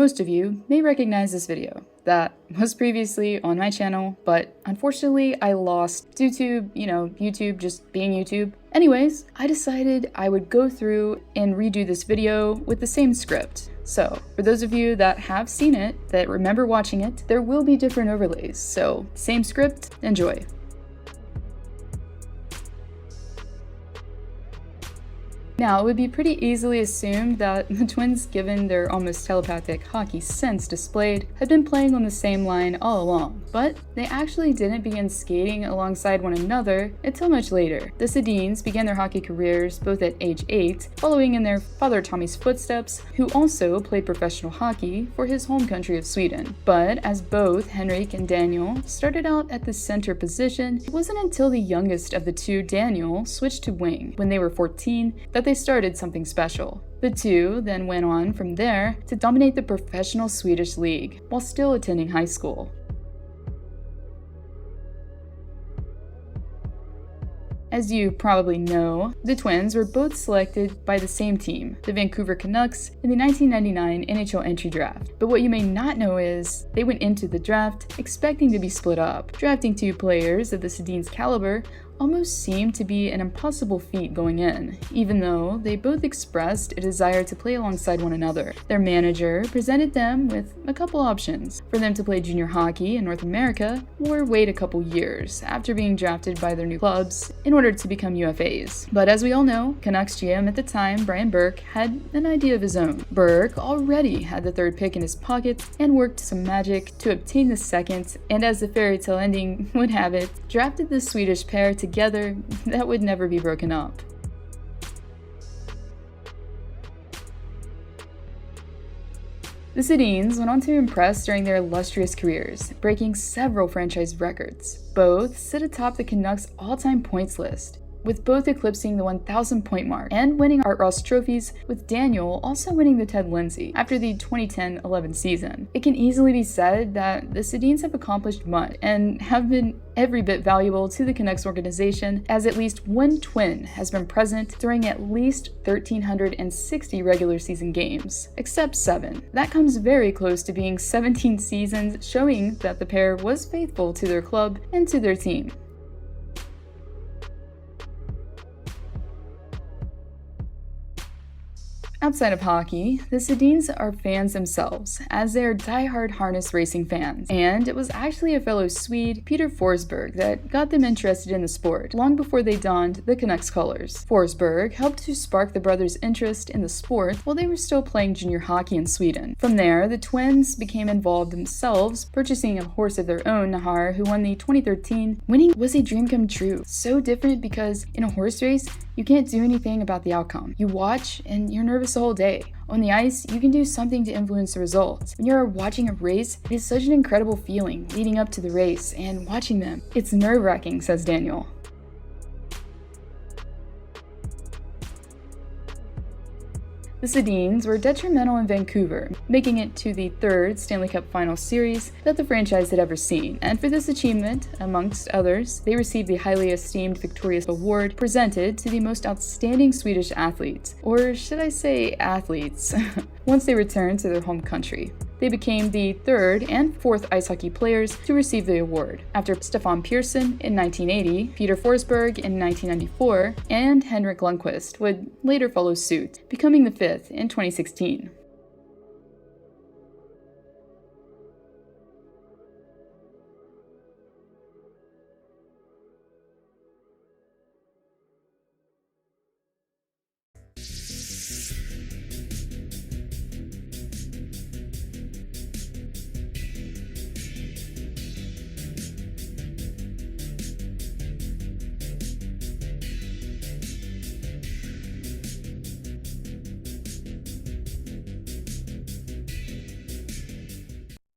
Most of you may recognize this video that was previously on my channel, but unfortunately I lost due to, YouTube just being YouTube. Anyways, I decided I would go through and redo this video with the same script. So, for those of you that have seen it, that remember watching it, there will be different overlays. So, same script, enjoy. Now, it would be pretty easily assumed that the twins, given their almost telepathic hockey sense displayed, had been playing on the same line all along, but they actually didn't begin skating alongside one another until much later. The Sedins began their hockey careers both at age 8, following in their father Tommy's footsteps, who also played professional hockey for his home country of Sweden. But as both Henrik and Daneil started out at the center position, it wasn't until the youngest of the two, Daneil, switched to wing when they were 14 that they started something special. The two then went on from there to dominate the professional Swedish league while still attending high school. As you probably know, the twins were both selected by the same team, the Vancouver Canucks, in the 1999 NHL entry draft. But what you may not know is, they went into the draft expecting to be split up. Drafting two players of the Sedin's caliber almost seemed to be an impossible feat going in, even though they both expressed a desire to play alongside one another. Their manager presented them with a couple options: for them to play junior hockey in North America, or wait a couple years after being drafted by their new clubs in order to become UFAs. But as we all know, Canucks GM at the time, Berger, had an idea of his own. Berger already had the third pick in his pocket and worked some magic to obtain the second, and as the fairy tale ending would have it, drafted the Swedish pair together that would never be broken up. The Sedins went on to impress during their illustrious careers, breaking several franchise records. Both sit atop the Canucks' all-time points list, with both eclipsing the 1,000 point mark and winning Art Ross trophies, with Daneil also winning the Ted Lindsay after the 2010-11 season. It can easily be said that the Sedins have accomplished much and have been every bit valuable to the Canucks organization, as at least one twin has been present during at least 1,360 regular season games, except 7. That comes very close to being 17 seasons, showing that the pair was faithful to their club and to their team. Outside of hockey, the Sedins are fans themselves, as they are die-hard harness racing fans, and it was actually a fellow Swede, Peter Forsberg, that got them interested in the sport, long before they donned the Canucks colors. Forsberg helped to spark the brothers' interest in the sport while they were still playing junior hockey in Sweden. From there, the twins became involved themselves, purchasing a horse of their own, Nahar, who won the 2013. Winning was a dream come true. So different because in a horse race, you can't do anything about the outcome. You watch and you're nervous the whole day. On the ice, you can do something to influence the results. When you're watching a race, it is such an incredible feeling leading up to the race and watching them. It's nerve-wracking, says Daneil. The Sedins were detrimental in Vancouver, making it to the third Stanley Cup Final Series that the franchise had ever seen. And for this achievement, amongst others, they received the highly esteemed Victorious Award presented to the most outstanding Swedish athletes, or should I say athletes, once they returned to their home country. They became the third and fourth ice hockey players to receive the award, after Stefan Persson in 1980, Peter Forsberg in 1994, and Henrik would later follow suit, becoming the fifth in 2016.